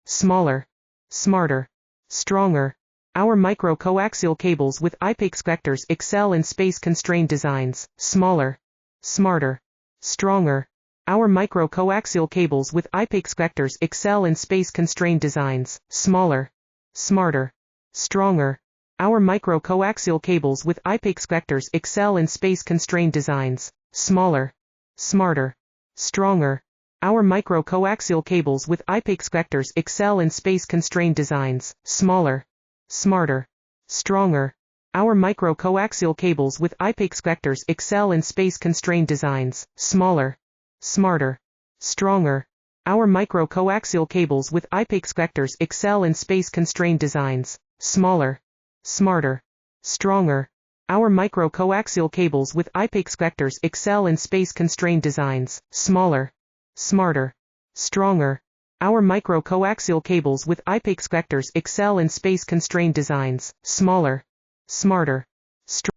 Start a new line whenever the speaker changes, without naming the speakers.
smaller, smarter, stronger. Our micro-coaxial cables with IPEX vectors excel in space-constrained designs, smaller, smarter, stronger. Our micro-coaxial cables with IPEX vectors excel in space-constrained designs, smaller, smarter, stronger. Our micro-coaxial cables with IPEX vectors excel in space-constrained designs, smaller, smarter, stronger. Our micro-coaxial cables with IPEX vectors excel in space-constrained designs, smaller, smarter, stronger. Our micro-coaxial cables with IPEX vectors excel in space-constrained designs, smaller, smarter, stronger. Our micro-coaxial cables with IPEX vectors excel in space-constrained designs, smaller, smarter, stronger. Our micro-coaxial cables with IPEX vectors excel in space-constrained designs, smaller, smarter, stronger. Our micro-coaxial cables with IPEX vectors excel in space-constrained designs, smaller, smarter, stronger.